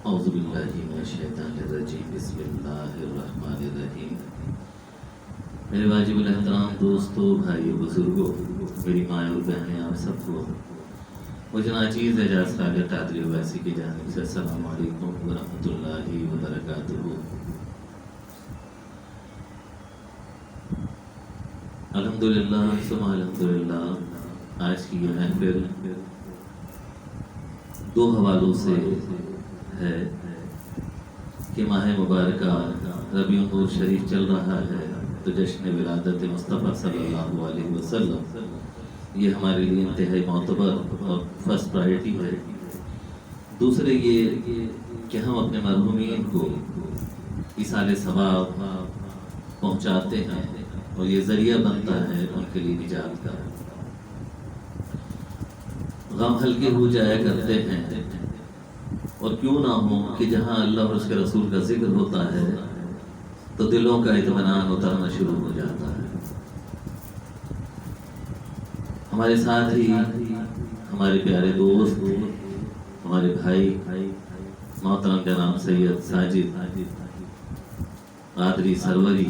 اعوذ باللہ من الشیطان الرجیم بسم اللہ الرحمن الرحیم۔ میرے واجب الاحترام دوستو، بھائی بزرگوں، میری مائیں اور بہنیں، آپ سب کو مجھے ناچیز اعجاز خالق قادری اویسی کی جانب سے السلام علیکم ورحمۃ اللہ وبرکاتہ۔ الحمدللہ ثم الحمدللہ، آج کی یہ محفل دو حوالوں سے ہے کہ ماہ مبارکہ ربیع النور شریف چل رہا ہے، تو جشن ولادت مصطفیٰ صلی اللہ علیہ وسلم یہ ہمارے لیے انتہائی معتبر اور فرسٹ پرائرٹی ہے۔ دوسرے یہ کہ ہم اپنے مرحومین کو ایصال ثواب پہنچاتے ہیں اور یہ ذریعہ بنتا ہے ان کے لیے نجات کا۔ غم ہلکے ہو جایا کرتے ہیں، اور کیوں نہ ہو کہ جہاں اللہ اور اس کے رسول کا ذکر ہوتا ہے تو دلوں کا اطمینان اترنا شروع ہو جاتا ہے۔ ہمارے ساتھ ہی ہمارے پیارے دوست، ہمارے بھائی محترم جناب سید ساجد قادری سروری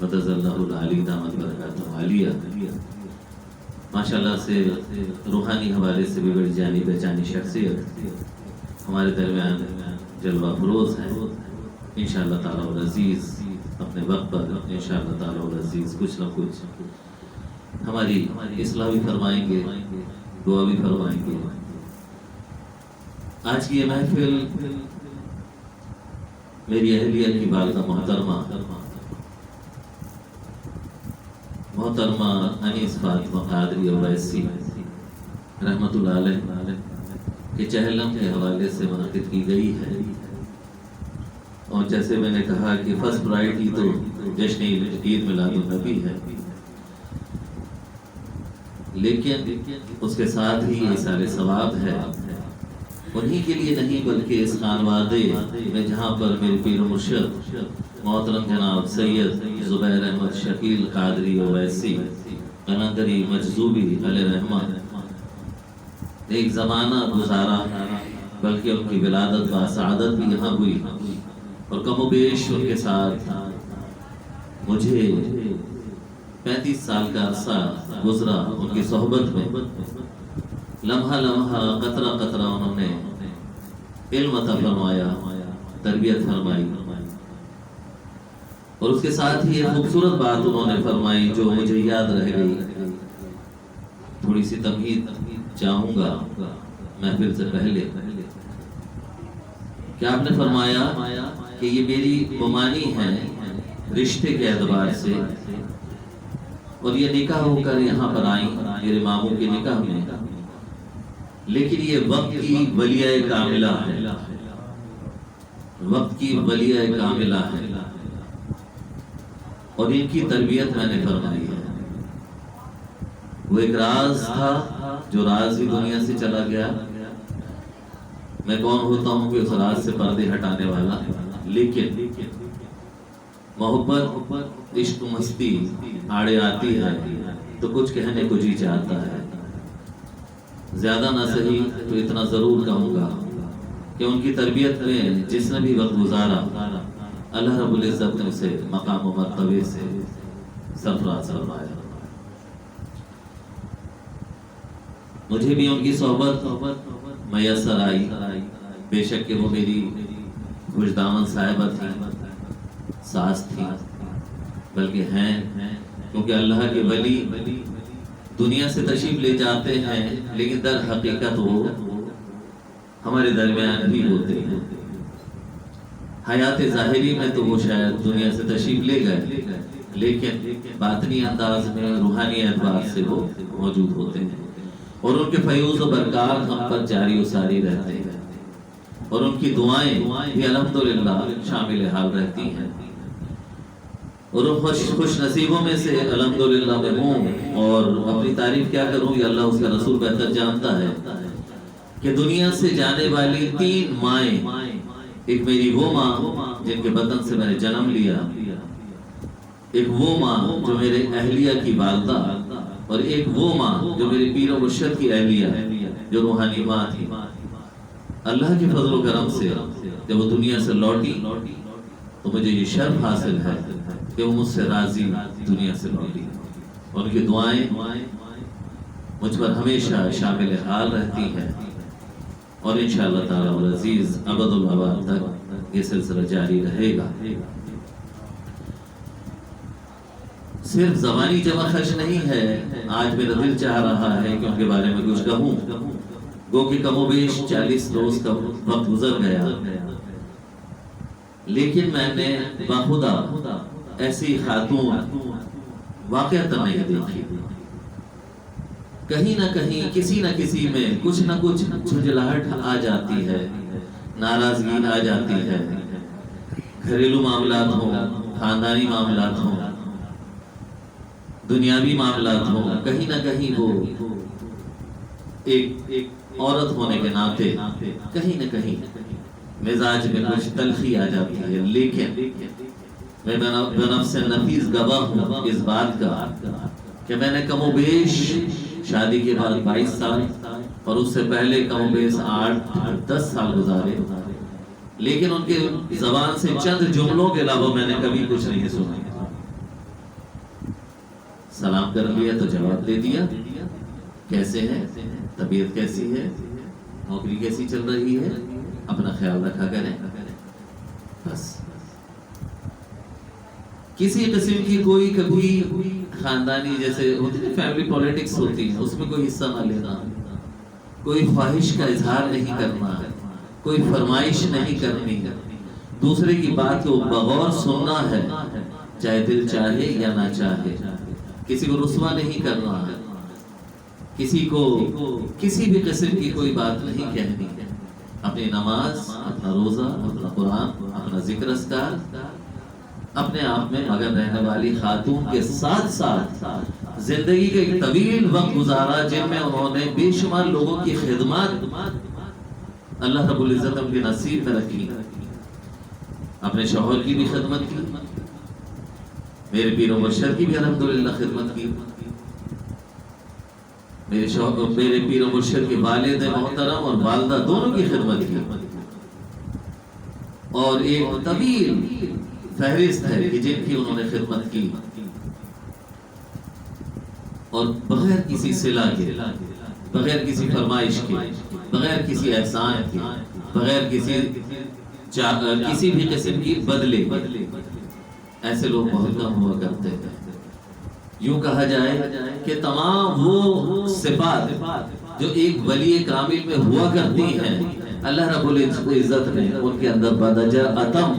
مدد اللہ العلی دامت برکاتہ عالیہ، ماشاءاللہ سے روحانی حوالے سے بھی بڑی جانی پہچانی شخصیت ہمارے درمیان جلوہ فروز ہے۔ انشاءاللہ تعالیٰ العزیز اپنے وقت پر انشاءاللہ تعالیٰ العزیز کچھ نہ کچھ ہماری اصلاح بھی فرمائیں گے، دعا بھی فرمائیں گے۔ آج کی یہ محفل میری اہلیہ کی والدہ محترمہ انیس فاطمہ قادری اویسی رحمۃ اللہ علیہ کے چہلم کے حوالے سے منعقد کی گئی ہے، اور جیسے میں نے کہا کہ فرسٹ پرائرٹی تو جشن عید میلاد النبی ہے، لیکن اس کے ساتھ ہی ایصال ثواب ہے انہی کے لیے نہیں بلکہ اس خانوادے میں جہاں پر میرے پیر و مرشد محترم جناب سید زبیر احمد شکیل قادری اویسی قلندری مجذوبی علیہ رحمہ ایک زمانہ گزارا، بلکہ ان کی ولادت باسعادت بھی یہاں ہوئی، اور کم و بیش ان کے ساتھ مجھے 35 سال کا عرصہ گزرا ان کی صحبت میں۔ لمحہ لمحہ قطرہ قطرہ انہوں نے علم عطا فرمایا، تربیت فرمائی، اور اس کے ساتھ ہی ایک خوبصورت بات انہوں نے فرمائی جو مجھے یاد رہ گئی۔ تھوڑی سی تمہید چاہوں گا محفل سے پہلے کہ آپ نے فرمایا کہ یہ میری ممانی ہے رشتے کے اعتبار سے، اور یہ نکاح ہو کر یہاں پر آئیں میرے ماموں کے نکاح میں، لیکن یہ وقت کی ولیہ کاملہ ہے، وقت کی ولیہ کاملہ ہے، اور ان کی تربیت میں نے فرمائی ہے۔ وہ ایک راز تھا جو راز ہی دنیا سے چلا گیا۔ میں کون ہوتا ہوں کہ اس راز سے پردے ہٹانے والا، لیکن محبت عشق مستی آڑے آتی ہے تو کچھ کہنے کو جی چاہتا ہے۔ زیادہ نہ صحیح تو اتنا ضرور کہوں گا کہ ان کی تربیت میں جس نے بھی وقت گزارا، اللہ رب العزت نے اسے مقام و مرتبے سے سرفراز فرمایا۔ مجھے بھی ان کی صحبت میسر آئی، بے شک کہ وہ میری خوش دامن صاحبہ تھی، ساس تھی، بلکہ ہیں، کیونکہ اللہ کے ولی دنیا سے تشریف لے جاتے ہیں لیکن در حقیقت وہ ہمارے درمیان بھی ہوتے ہیں۔ حیات ظاہری میں تو وہ شاید دنیا سے تشریف لے گئے، لیکن باطنی انداز میں روحانی اعتبار سے وہ موجود ہوتے ہیں، اور ان کے فیوز و برکات ہم پر جاری و ساری رہتے ہیں، اور ان کی دعائیں بھی الحمدللہ شامل حال رہتی ہیں، اور ان خوش نصیبوں میں سے الحمدللہ میں ہوں۔ اور اپنی تعریف کیا کروں، یہ اللہ اس کا رسول بہتر جانتا ہے کہ دنیا سے جانے والی 3 مائیں، ایک میری وہ ماں جن کے بدن سے میں نے جنم لیا، ایک وہ ماں جو میرے اہلیہ کی والدہ، اور ایک وہ ماں جو میرے پیر و مرشد کی اہلیہ جو روحانی ماں تھی۔ اللہ کے فضل و کرم سے جب وہ دنیا سے لوٹی تو مجھے یہ شرف حاصل ہے کہ وہ مجھ سے راضی دنیا سے لوٹی. ان کی دعائیں مجھ پر ہمیشہ شامل حال رہتی ہیں اور انشاءاللہ تعالی العزیز ابد الاباد تک یہ سلسلہ جاری رہے گا. صرف زبانی جمع خش نہیں ہے. آج میرا دل چاہ رہا ہے کہ ان کے بارے میں کچھ کہوں. گو کہ کم و بیش 40 روز کا وقت گزر گیا، لیکن میں نے باخدا ایسی خاتون واقعتا نہیں دیکھی. کہیں نہ کہیں کسی نہ کسی میں کچھ نہ کچھ جھنجھلاہٹ آ جاتی ہے، ناراضگی آ جاتی ہے. گھریلو معاملات ہوں، خاندانی معاملات ہوں، دنیاوی معاملات ہوں، کہیں نہ کہیں وہ ایک عورت ہونے کے ناطے کہیں نہ کہیں مزاج میں کچھ تلخی آ جاتی ہے. لیکن میں بنفس نفیس گواہ ہوں اس بات کا کہ میں نے کم و بیش شادی کے بعد 22 سال اور اس سے پہلے کم و بیش 8-10 سال گزارے، لیکن ان کے زبان سے چند جملوں کے علاوہ میں نے کبھی کچھ نہیں سنا. سلام کر لیا تو جواب دے دیا، کیسے ہیں، طبیعت کیسی ہے، نوکری کیسی چل رہی ہے، اپنا خیال رکھا کریں. بس کسی قسم کی کوئی کبھی خاندانی جیسے ہوتی ہے فیملی پولیٹکس ہوتی ہے، اس میں کوئی حصہ نہ لینا، کوئی خواہش کا اظہار نہیں کرنا، کوئی فرمائش نہیں کرنی، دوسرے کی بات کو بغور سننا ہے، چاہے دل چاہے یا نہ چاہے. کسی کو رسوا نہیں کرنا، کسی کو کسی بھی قسم کی کوئی بات نہیں کہنی. اپنی نماز، اپنا روزہ، اپنا قرآن، اپنا ذکر اذکار، اپنے آپ میں مگن رہنے والی خاتون کے ساتھ ساتھ زندگی کا ایک طویل وقت گزارا جن میں انہوں نے بے شمار لوگوں کی خدمات اللہ رب العزت ان کے نصیب میں رکھی. اپنے شوہر کی بھی خدمت کی، میرے پیر و مرشد کی بھی الحمدللہ خدمت کی، میرے پیر و مرشد کے والد محترم اور والدہ دونوں کی خدمت کی. اور ایک طویل فہرست ہے کہ جن کی انہوں نے خدمت کی اور بغیر کسی صلہ کے، بغیر کسی فرمائش کے، بغیر کسی احسان کے، بغیر کسی بھی قسم کی بدلے. ایسے لوگ بہت کم ہوا کرتے ہیں. یوں کہا جائے کہ تمام وہ صفات جو ایک ولی کامل میں ہوا کرتی ہیں، اللہ رب العزت نے ان کے اندر بدجا اتم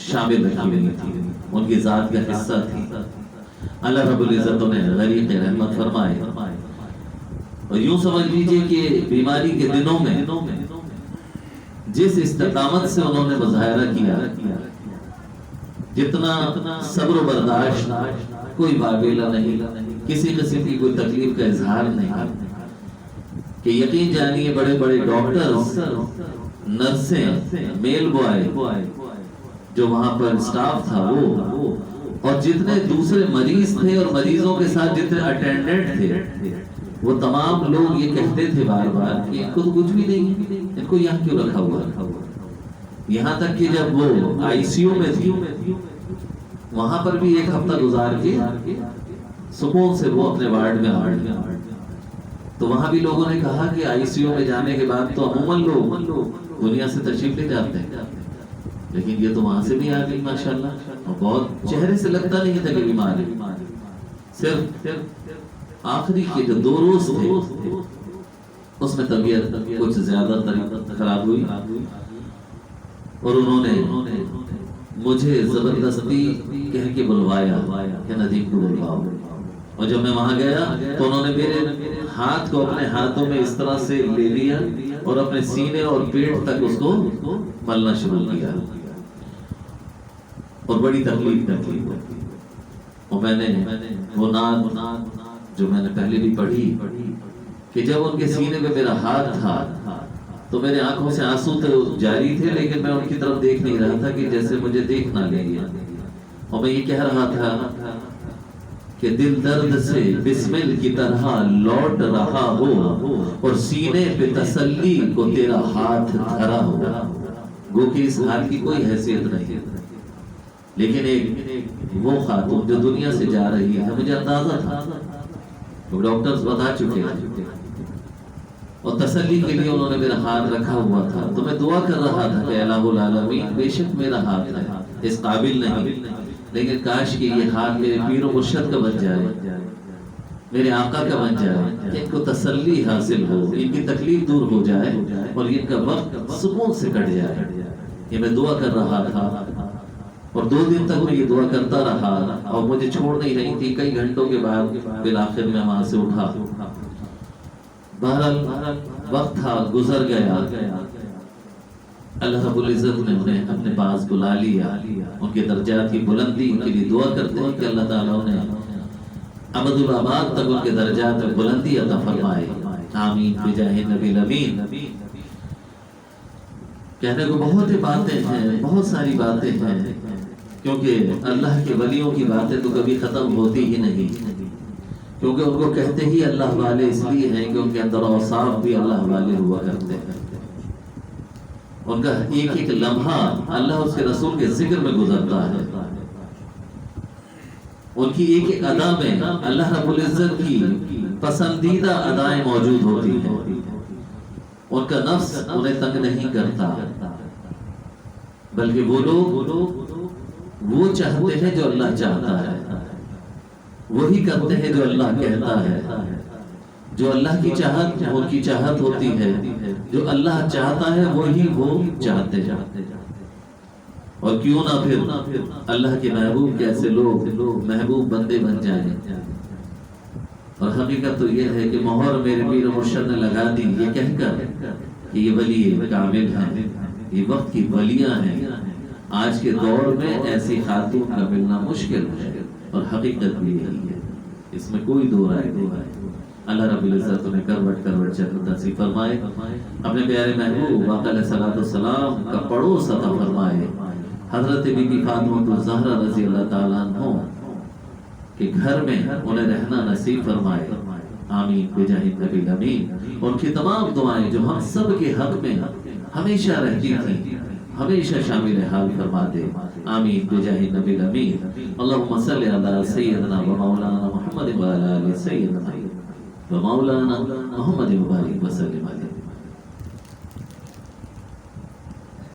شامل رکھی ہوئی تھی، ان کی ذات کا حصہ تھی. اللہ رب العزت نے غریق رحمت فرمائے. اور یوں سمجھ لیجئے کہ بیماری کے دنوں میں جس استقامت سے انہوں نے مظاہرہ کیا، جتنا صبر و برداشت، کوئی واویلا نہیں، کسی قسم کی کوئی تکلیف کا اظہار نہیں، کہ یقین جانیے بڑے بڑے ڈاکٹرز، نرسیں، میل بوائے جو وہاں پر اسٹاف تھا وہ، اور جتنے دوسرے مریض تھے اور مریضوں کے ساتھ جتنے اٹینڈنٹ تھے، وہ تمام لوگ یہ کہتے تھے بار بار کہ ان کو تو کچھ بھی نہیں، ان کو یہاں کیوں رکھا ہوا. یہاں تک کہ جب وہ آئی سی یو میں تھی، وہاں پر بھی 1 ہفتہ گزار کے سکون سے وہ اپنے وارڈ میں آ گئے. تو وہاں بھی لوگوں نے کہا کہ آئی سی یو میں جانے کے بعد تو عموماً لوگ دنیا سے تشریف لے جاتے ہیں، لیکن یہ تو وہاں سے بھی آ گئی ماشاءاللہ، اور بہت چہرے سے لگتا نہیں تھا کہ بیمار ہے. صرف آخری کے جو 2 روز تھے اس میں طبیعت کچھ زیادہ خراب ہوئی، اور انہوں نے مجھے زبردستی کہہ کے بلوایا کہ ندیم کو بلواؤ. اور جب میں وہاں گیا تو انہوں نے میرے ہاتھ کو اپنے ہاتھوں میں اس طرح سے لے لیا اور اپنے سینے اور پیٹ تک اس کو ملنا شروع کیا، اور بڑی تکلیف ہوئی. اور میں نے وہ نعت جو میں نے پہلے بھی پڑھی کہ جب ان کے سینے پہ میرا ہاتھ تھا تو میرے آنکھوں سے آنسو تو جاری تھے، لیکن میں ان کی طرف دیکھ نہیں رہا تھا کہ جیسے مجھے دیکھ نہ لیں گے. اور میں یہ کہہ رہا تھا کہ دل درد سے بسمل کی طرح لوٹ رہا ہو اور سینے پہ تسلی کو تیرا ہاتھ دھرا ہو. گو کہ اس حال کی کوئی حیثیت نہیں، لیکن ایک وہ خاتون جو دنیا سے جا رہی ہے، مجھے اندازہ تھا، وہ ڈاکٹرز بتا چکے ہیں، اور تسلی کے لیے انہوں نے میرا ہاتھ رکھا ہوا تھا. تو میں دعا کر رہا تھا کہ الہ العالمین بے شک میرا ہاتھ ہے، اس قابل نہیں، لیکن کاش کہ یہ ہاتھ میرے پیر و مرشد کا بن جائے، میرے آقا کا بن جائے، کہ ان کو تسلی حاصل ہو، ان کی تکلیف دور ہو جائے اور ان کا وقت سکون سے کٹ جائے. یہ میں دعا کر رہا تھا اور 2 دن تک میں یہ دعا کرتا رہا اور مجھے چھوڑ نہیں رہی تھی. کئی گھنٹوں کے بعد بالآخر میں وہاں سے اٹھا. بہرحال وقت تھا، گزر گیا. اللہ رب العزت نے انہیں اپنے پاس بلا لیا. ان کے درجات کی بلندی کے لیے دعا کرتے ہیں کہ اللہ تعالیٰ نے ابد الآباد تک ان کے درجات میں بلندی عطا فرمائے. آمین بجاہ نبی الامین. کہنے کو بہت باتیں ہیں، بہت ساری باتیں ہیں، کیونکہ اللہ کے ولیوں کی باتیں تو کبھی ختم ہوتی ہی نہیں، کیونکہ ان کو کہتے ہی اللہ والے اس لیے ہیں کہ ان کے اندر اوصاف بھی اللہ والے ہوا کرتے ہیں. ان کا ایک ایک لمحہ اللہ اس کے رسول کے ذکر میں گزرتا ہے. ان کی ایک ایک ادا میں اللہ رب العزت کی پسندیدہ ادائیں موجود ہوتی ہیں. ان کا نفس انہیں تنگ نہیں کرتا، بلکہ وہ لوگ وہ چاہتے ہیں جو اللہ چاہتا ہے، وہی کرتے ہیں جو اللہ کہتا ہے. جو اللہ کی چاہت ان کی چاہت ہوتی ہے، جو اللہ چاہتا ہے وہی وہ چاہتے ہیں. اور کیوں نہ پھر اللہ کے محبوب کیسے لوگ محبوب بندے بن جائیں. اور حقیقت تو یہ ہے کہ مہر میرے پیر مرشد نے لگا دی یہ کہہ کر کہ یہ ولی کامل ہیں، یہ وقت کی ولیاں ہیں. آج کے دور میں ایسی خاتون کا ملنا مشکل ہے اور حقیقت بھی یہی ہے، اس میں کوئی دو رائے نہیں. اللہ رب العزت انہیں کروٹ کروٹ جنت نصیب فرمائے. اپنے پیارے محبوب آقا علیہ الصلوۃ والسلام کا پڑوس عطا فرمائے. حضرت بی بی فاطمہ الزہرا رضی اللہ تعالیٰ عنہ کہ گھر میں انہیں رہنا نصیب فرمائے. آمین بجاہ نبی الامین. ان کی تمام دعائیں جو ہم سب کے حق میں ہمیشہ رہتی تھیں ہمیشہ شامل حال فرما دے. آمین بجاہ نبی الامین. اللہم صلی علی سیدنا و مولانا محمد و علی آل سیدنا و مولانا محمد و بارک وسلم علیہ.